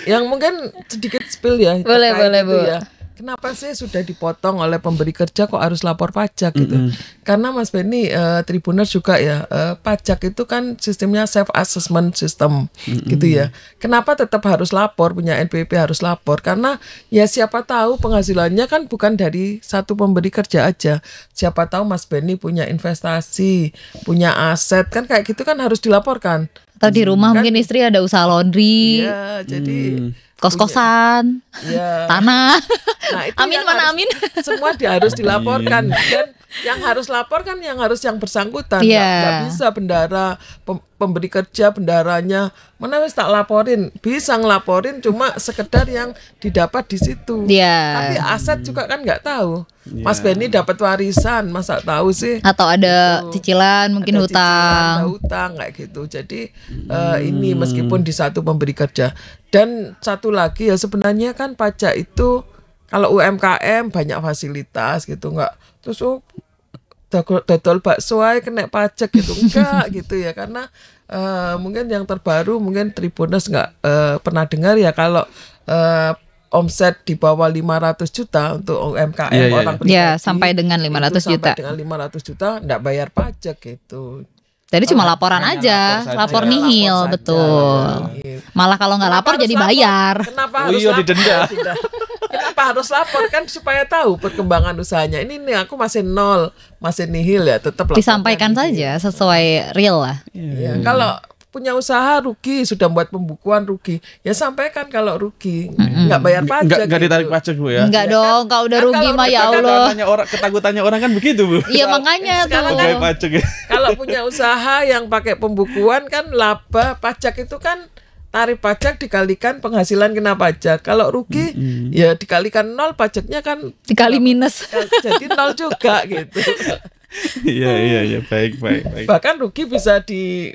yang mungkin sedikit spill ya. Boleh, terkait boleh, itu Bu. ya. Kenapa sih sudah dipotong oleh pemberi kerja kok harus lapor pajak gitu? Karena Mas Beni tribuners juga ya, pajak itu kan sistemnya self assessment system gitu ya. Kenapa tetap harus lapor, punya NPWP harus lapor? Karena ya siapa tahu penghasilannya kan bukan dari satu pemberi kerja aja. Siapa tahu Mas Beni punya investasi, punya aset, kan kayak gitu kan harus dilaporkan. Atau di rumah mungkin istri ada usaha laundry, Iya, jadi kos-kosan, ya. tanah. Nah, itu Amin yang mana harus- amin. semua harus dilaporkan dan yang harus lapor kan yang bersangkutan. Iya. Nggak bisa bendara pemberi kerja bendaranya mana wis tak laporin, bisa ngelaporin cuma sekedar yang didapat di situ. Iya. Tapi aset juga kan nggak tahu. Mas Beni dapat warisan, masa tahu sih? Atau ada cicilan, mungkin Ada cicilan, ada hutang. hutang kayak gitu. Jadi ini meskipun di satu pemberi kerja. Dan satu lagi ya sebenarnya kan pajak itu kalau UMKM banyak fasilitas gitu, nggak terus dodol bakso aja kena pajak gitu, enggak gitu ya. Karena mungkin yang terbaru mungkin tribuners nggak pernah dengar ya kalau omset di bawah 500 juta untuk UMKM Iya, iya, orang iya. pribadi. Ya, sampai dengan 500 itu juta. Sampai dengan 500 juta enggak bayar pajak gitu. Jadi cuma laporan hanya aja, lapor saja. lapor Hanya nihil, lapor saja, betul. lapor nihil. Malah kalau nggak lapor Kenapa jadi harus bayar. Kenapa Oh harus iya, lapor? didenda. Kenapa harus lapor kan supaya tahu perkembangan usahanya. Ini nih aku masih nol, masih nihil ya, tetap lapornya Disampaikan nihil. saja sesuai real lah. Ya, kalau punya usaha rugi, sudah buat pembukuan rugi, ya sampaikan kalau rugi, nggak bayar pajak. Nggak ditarik pajak Bu ya. Enggak dong, kalau udah Kan rugi kalau mah ya udah Allah. Ketakutannya orang kan begitu Bu. Iya makanya sekarang tuh. Pegawai pajak ya. Kalau punya usaha yang pakai pembukuan kan laba, pajak itu kan tarif pajak dikalikan penghasilan kena pajak. Kalau rugi ya dikalikan 0, pajaknya kan Dikali minus. jadi 0 juga gitu. Iya baik. Bahkan rugi bisa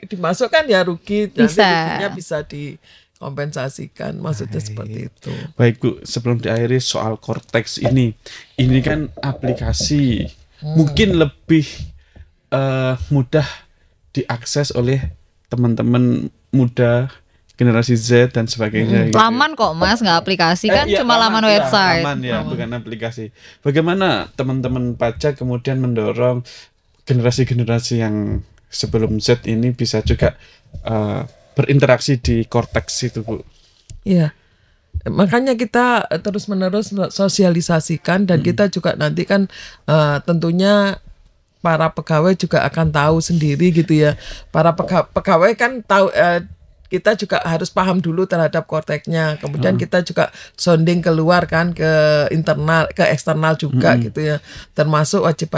dimasukkan ya rugi, nanti Bisa. ruginya bisa dikompensasikan, maksudnya seperti itu. Baik Bu, sebelum diakhiri soal Cortex ini kan aplikasi mungkin lebih mudah diakses oleh teman-teman muda generasi Z dan sebagainya. gitu. Laman kok Mas, nggak aplikasi kan, Iya, cuma laman website. Laman ya, bukan aplikasi. Bagaimana teman-teman pajak kemudian mendorong generasi-generasi yang sebelum Z ini bisa juga berinteraksi di Cortex itu Bu? Iya. Makanya kita terus-menerus sosialisasikan dan kita juga nanti kan tentunya para pegawai juga akan tahu sendiri gitu ya. Para pegawai kan tahu kita juga harus paham dulu terhadap korteknya. Kemudian kita juga sounding keluar kan ke internal, ke eksternal juga gitu ya. Termasuk wajib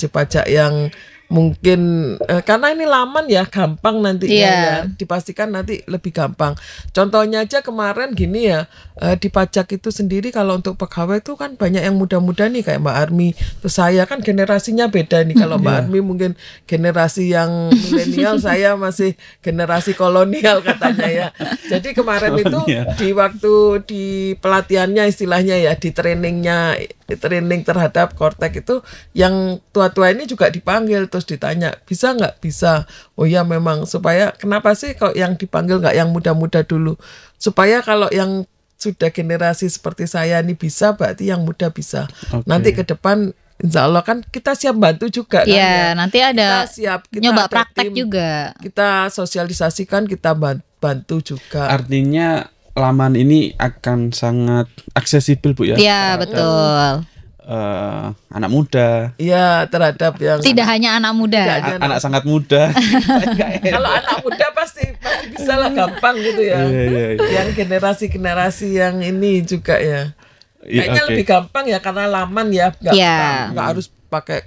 pajak yang mungkin karena ini laman ya, gampang nantinya ya, dipastikan nanti lebih gampang. Contohnya aja kemarin gini ya, di pajak itu sendiri kalau untuk pegawai itu kan banyak yang muda-muda nih kayak Mbak Armi. Terus saya kan generasinya beda nih, kalau Mbak Armi mungkin generasi yang milenial, saya masih generasi kolonial katanya ya. Jadi kemarin itu di waktu di pelatihannya istilahnya ya, di training terhadap kortek itu yang tua-tua ini juga dipanggil, terus ditanya bisa nggak, bisa. Oh ya memang, supaya kenapa sih kalau yang dipanggil nggak yang muda-muda dulu, supaya kalau yang sudah generasi seperti saya ini bisa, berarti yang muda bisa. Nanti ke depan insya Allah kan kita siap bantu juga kan ya. Nanti ada kita nyoba praktek tim, juga kita sosialisasikan, kita bantu juga. Artinya laman ini akan sangat aksesibel Bu ya. Iya betul. Anak muda. Iya, terhadap yang tidak hanya anak muda. Anak sangat muda. Kalau anak muda pasti bisa lah, gampang gitu ya. Yang generasi yang ini juga ya. Kayaknya lebih gampang ya karena laman ya, nggak harus pakai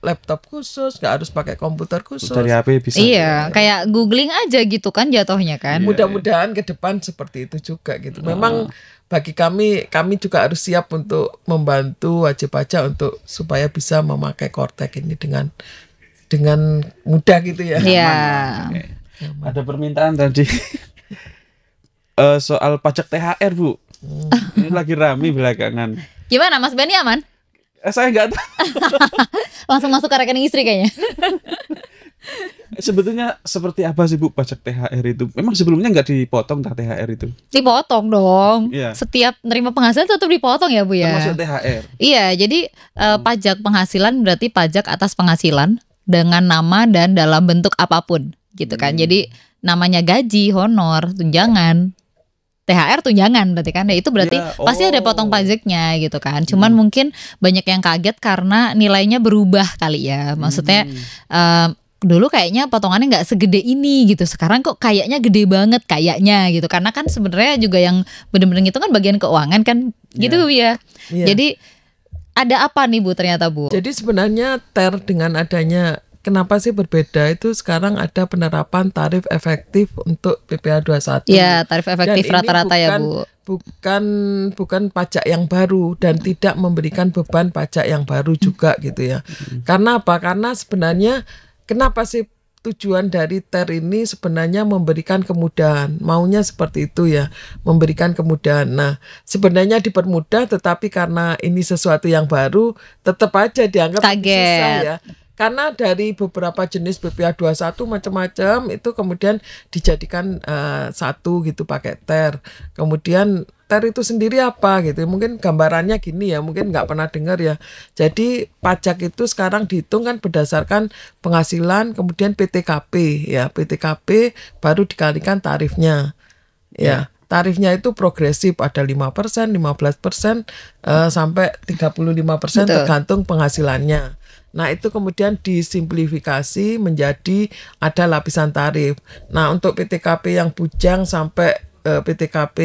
laptop khusus, nggak harus pakai komputer khusus. Dari HP bisa. Iya, kayak googling aja gitu kan jatuhnya kan. Mudah-mudahan ke depan seperti itu juga gitu. Memang bagi kami juga harus siap untuk membantu wajib pajak untuk supaya bisa memakai kortek ini dengan mudah gitu ya. Iya. Ada permintaan tadi soal pajak THR Bu. Ini lagi rame belakangan. Gimana Mas Benny, aman? Saya nggak tahu. Langsung masuk ke rekening istri kayaknya. Sebetulnya seperti apa sih Bu pajak THR itu? Memang sebelumnya nggak dipotong THR itu? Dipotong dong. Iya. Setiap nerima penghasilan tetap dipotong ya Bu ya. Termasuk THR. Iya, jadi pajak penghasilan berarti pajak atas penghasilan dengan nama dan dalam bentuk apapun gitu kan. Jadi namanya gaji, honor, tunjangan, THR tunjangan berarti kan, ya itu berarti pasti ada potong pajaknya gitu kan. Cuman mungkin banyak yang kaget karena nilainya berubah kali ya. Maksudnya dulu kayaknya potongannya nggak segede ini gitu. Sekarang kok kayaknya gede banget kayaknya gitu. Karena kan sebenarnya juga yang benar-benar itu kan bagian keuangan kan gitu ya. Jadi ada apa nih Bu ternyata Bu? Jadi sebenarnya dengan adanya kenapa sih berbeda itu sekarang ada penerapan tarif efektif untuk PPh 21. Ya, tarif efektif rata-rata ya Bu. Bukan pajak yang baru dan tidak memberikan beban pajak yang baru juga gitu ya. Karena apa? Karena sebenarnya kenapa sih tujuan dari TER ini sebenarnya memberikan kemudahan, maunya seperti itu ya, memberikan kemudahan. Nah, sebenarnya dipermudah, tetapi karena ini sesuatu yang baru, tetap aja dianggap susah ya. Karena dari beberapa jenis BPh 21 macam-macam itu kemudian dijadikan satu gitu pakai TER. Kemudian TER itu sendiri apa gitu, mungkin gambarannya gini ya, mungkin nggak pernah dengar ya. Jadi pajak itu sekarang dihitung kan berdasarkan penghasilan, kemudian PTKP ya, PTKP baru dikalikan tarifnya ya. Tarifnya itu progresif, ada 5%, 15%, sampai 35% tergantung penghasilannya. Nah itu kemudian disimplifikasi menjadi ada lapisan tarif. Nah untuk PTKP yang bujang sampai PTKP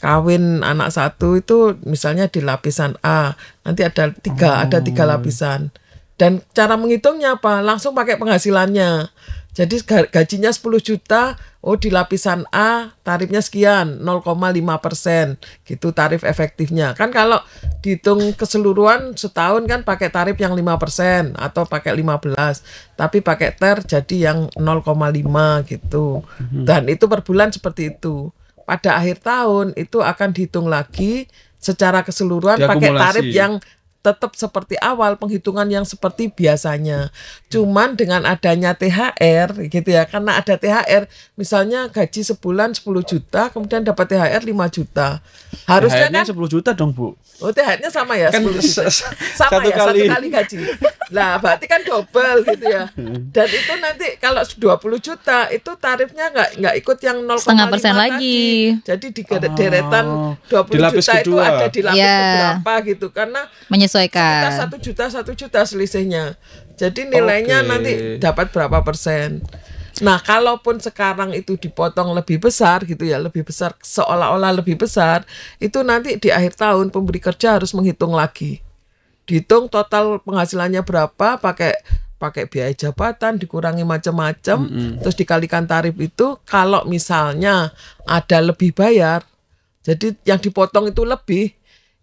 kawin anak satu itu misalnya di lapisan A, nanti ada tiga lapisan. Dan cara menghitungnya apa? Langsung pakai penghasilannya. Jadi gajinya 10 juta, di lapisan A tarifnya sekian, 0,5% gitu tarif efektifnya. Kan kalau dihitung keseluruhan setahun kan pakai tarif yang 5% atau pakai 15, tapi pakai TER jadi yang 0,5 gitu. Dan itu per bulan seperti itu. Pada akhir tahun itu akan dihitung lagi secara keseluruhan pakai tarif yang tetap seperti awal, penghitungan yang seperti biasanya. Cuman dengan adanya THR gitu ya, karena ada THR, misalnya gaji sebulan 10 juta, kemudian dapat THR 5 juta. Harusnya THR-nya kan 10 juta dong Bu. Oh THR-nya sama ya, kan 10 juta. Sama ya, satu kali gaji. Lah berarti kan double gitu ya. Dan itu nanti kalau 20 juta itu tarifnya nggak ikut yang 0,5% lagi. Jadi di deretan 20 juta kedua. Itu ada di lapis berapa gitu, karena menyesuaikan. Sekitar 1 juta selisihnya. Jadi nilainya nanti dapat berapa persen. Nah, kalaupun sekarang itu dipotong lebih besar gitu ya, lebih besar, seolah-olah lebih besar, itu nanti di akhir tahun pemberi kerja harus menghitung lagi. Dihitung total penghasilannya berapa, pakai biaya jabatan, dikurangi macam-macam, terus dikalikan tarif itu. Kalau misalnya ada lebih bayar, jadi yang dipotong itu lebih,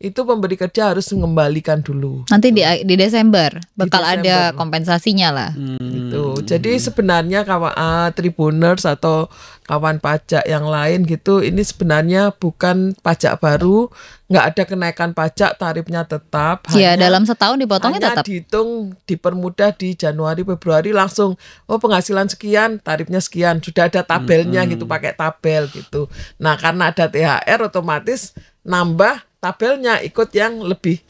itu pemberi kerja harus mengembalikan dulu. Nanti di Desember bakal Desember. ada kompensasinya lah. Gitu. Jadi sebenarnya kawan tribuners atau kawan pajak yang lain gitu, ini sebenarnya bukan pajak baru, nggak ada kenaikan pajak, tarifnya tetap. Iya, dalam setahun dipotongnya hanya tetap. dihitung, dipermudah di Januari Februari langsung, oh penghasilan sekian, tarifnya sekian, sudah ada tabelnya gitu, pakai tabel gitu. Nah, karena ada THR otomatis nambah tabelnya ikut yang lebih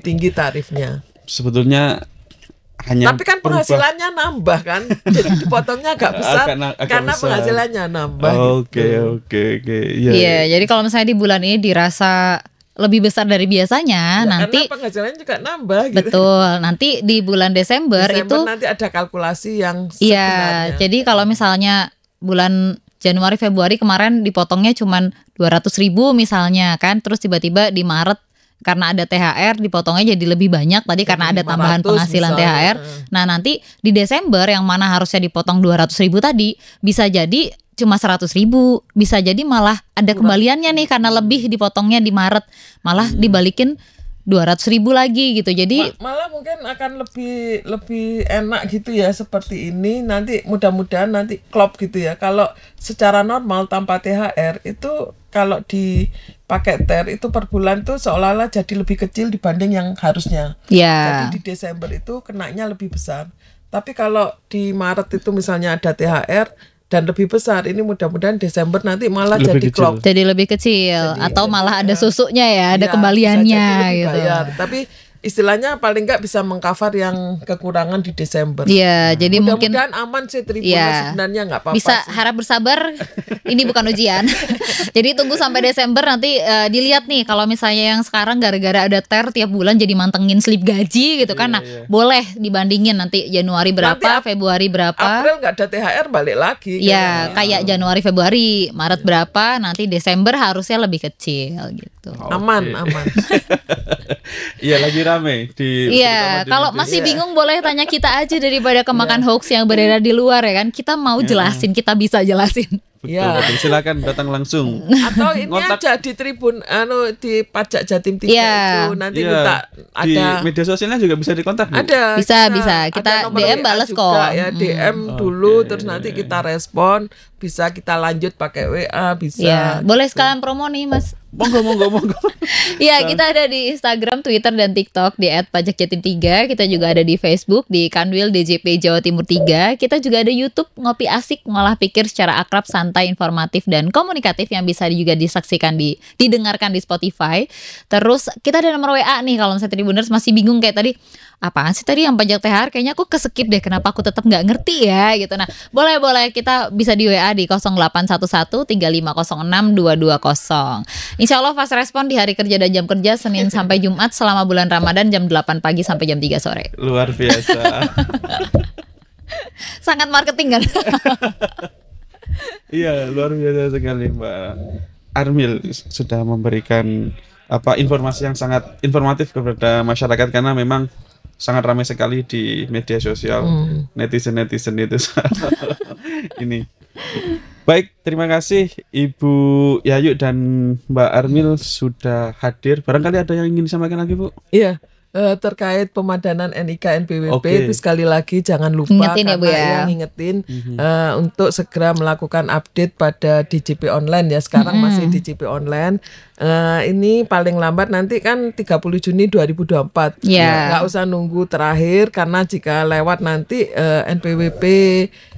tinggi tarifnya. Sebetulnya hanya Tapi kan penghasilannya nambah kan, jadi dipotongnya agak besar karena besar. penghasilannya nambah. Oke. Iya, jadi kalau misalnya di bulan ini dirasa lebih besar dari biasanya, nanti karena penghasilannya juga nambah. Gitu. betul. Nanti di bulan Desember itu nanti ada kalkulasi yang iya. sebenarnya. Jadi kalau misalnya bulan Januari Februari kemarin dipotongnya cuman 200.000 misalnya kan, terus tiba-tiba di Maret karena ada THR dipotongnya jadi lebih banyak tadi karena ada tambahan 500 penghasilan misalnya. THR. Nah, nanti di Desember yang mana harusnya dipotong 200.000 tadi bisa jadi cuma 100.000, bisa jadi malah ada kembaliannya nih karena lebih dipotongnya di Maret, malah dibalikin 200.000 lagi gitu. Jadi malah mungkin akan lebih enak gitu ya seperti ini. Nanti mudah-mudahan nanti klop gitu ya. Kalau secara normal tanpa THR itu kalau dipakai THR itu per bulan tuh seolah-olah jadi lebih kecil dibanding yang harusnya. ya Jadi di Desember itu kenanya lebih besar. Tapi kalau di Maret itu misalnya ada THR dan lebih besar, ini mudah-mudahan Desember nanti malah Lebih jadi kecil. klop. jadi lebih kecil atau malah ada susuknya ya, ada Iya, kembaliannya bisa jadi lebih gitu. bayar. Tapi istilahnya paling nggak bisa mengcover yang kekurangan di Desember. Iya, jadi mungkin Mudah-mudahan aman sih Tribuners, Iya. sebenarnya nggak apa-apa bisa sih. harap bersabar. Ini bukan ujian. Jadi tunggu sampai Desember nanti dilihat nih kalau misalnya yang sekarang gara-gara ada THR tiap bulan jadi mantengin slip gaji gitu kan. Nah, boleh dibandingin nanti Januari berapa, Nanti Februari berapa. April nggak ada THR balik lagi. Ya, kayak Januari, Februari, Maret berapa, nanti Desember harusnya lebih kecil gitu. Aman. Iya, lagi rame di Iya, terutama di kalau media. masih bingung boleh tanya kita aja daripada kemakan hoax yang beredar di luar ya kan. Kita mau jelasin, kita bisa jelasin. Betul. Silakan datang langsung. Atau ini Ngontak. aja di Tribun di Pajak Jatim 3 Iya. itu nanti Iya, minta di ada media sosialnya juga bisa dikontak, Bu. ada Bisa. Kita ada nomor DM WA bales juga, kok. ya DM dulu terus nanti kita respon, bisa kita lanjut pakai WA bisa. Iya, boleh sekalian promo nih, Mas. Monggo. Iya, kita ada di Instagram, Twitter, dan TikTok di @pajakjatim3. Kita juga ada di Facebook di Kanwil DJP Jawa Timur 3. Kita juga ada YouTube Ngopi Asik, ngolah pikir secara akrab, santai, informatif, dan komunikatif yang bisa juga disaksikan didengarkan di Spotify. Terus kita ada nomor WA nih kalau misalnya Tribuners masih bingung kayak tadi. Apaan sih tadi yang pajak THR? Kayaknya aku keskip deh. Kenapa aku tetap nggak ngerti ya gitu. Nah, boleh kita bisa di WA di 0811 3506 220. Insya Allah fast respon di hari kerja dan jam kerja Senin sampai Jumat selama bulan Ramadan jam 8 pagi sampai jam 3 sore. Luar biasa. Sangat marketing kan? Iya, luar biasa sekali, Mbak Armil sudah memberikan informasi yang sangat informatif kepada masyarakat karena memang sangat ramai sekali di media sosial netizen itu. Ini. Baik, terima kasih Ibu Yayu dan Mbak Armil sudah hadir. Barangkali ada yang ingin disampaikan lagi, Bu? Iya, terkait pemadanan NIK NPWP Oke. itu sekali lagi jangan lupa Ingetin ya, Bu, ya. yang ngingetin untuk segera melakukan update pada DJP online ya. Sekarang masih DJP online. Ini paling lambat nanti kan 30 Juni 2024. Ya. Nggak usah nunggu terakhir karena jika lewat nanti NPWP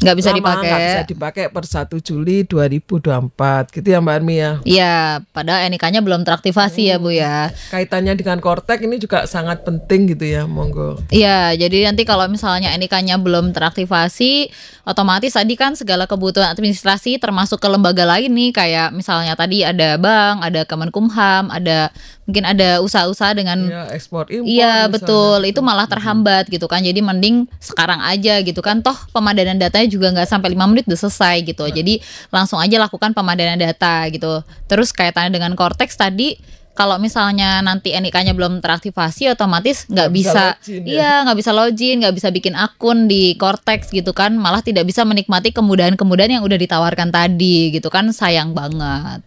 Nggak bisa lama, dipakai. nggak bisa dipakai per 1 Juli 2024. Gitu ya Mbak Armi ya. Iya, padahal NIK-nya belum teraktivasi ya Bu ya. Kaitannya dengan Kortek ini juga sangat penting gitu ya, monggo. Iya, jadi nanti kalau misalnya NIK-nya belum teraktivasi, otomatis tadi kan segala kebutuhan administrasi termasuk ke lembaga lain nih, kayak misalnya tadi ada bank, ada Kemenkumham, ada mungkin ada usaha-usaha dengan ekspor impor. Iya betul, itu malah terhambat gitu kan. Jadi mending sekarang aja gitu kan, toh pemadanan datanya juga nggak sampai 5 menit udah selesai gitu. Jadi langsung aja lakukan pemadanan data gitu. Terus kaitannya dengan Cortex tadi, kalau misalnya nanti NIK-nya belum teraktivasi, otomatis nggak bisa, nggak bisa login, nggak bisa bikin akun di Cortex gitu kan, malah tidak bisa menikmati kemudahan-kemudahan yang udah ditawarkan tadi gitu kan, sayang banget.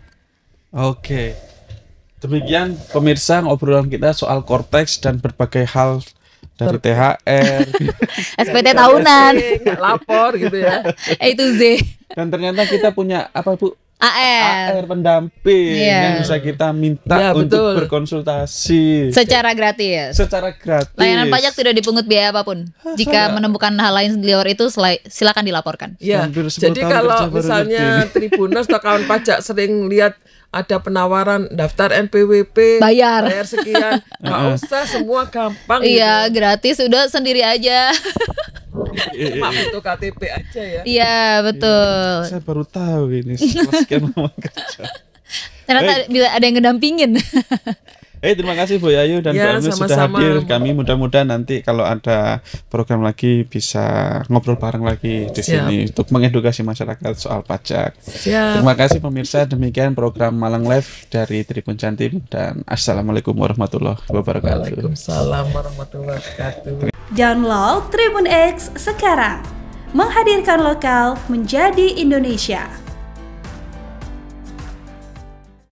Oke, demikian pemirsa obrolan kita soal Cortex dan berbagai hal dari THR, SPT tahunan, lapor gitu ya, A to Z. Dan ternyata kita punya apa Bu? AR pendamping yang bisa kita minta untuk berkonsultasi secara gratis. Layanan pajak tidak dipungut biaya apapun. Jika menemukan hal lain di luar itu, silakan dilaporkan. Ya, jadi kalau misalnya Tribuners atau kawan pajak sering lihat ada penawaran daftar NPWP, bayar sekian, nggak usah, semua gampang. Iya, gitu. gratis, udah sendiri aja. Maaf, itu KTP aja ya. Iya betul. Saya baru tahu ini setelah sekian lama kerja. Ternyata bisa ada yang ngedampingin. Terima kasih Bu Yayu dan Bu Amil sudah hadir. Kami mudah-mudahan nanti kalau ada program lagi bisa ngobrol bareng lagi di sini untuk mengedukasi masyarakat soal pajak. Terima kasih pemirsa, demikian program Malang Live dari Tribun Jatim, dan assalamualaikum warahmatullahi wabarakatuh. Waalaikumsalam warahmatullahi wabarakatuh. Download Tribun X sekarang, menghadirkan lokal menjadi Indonesia.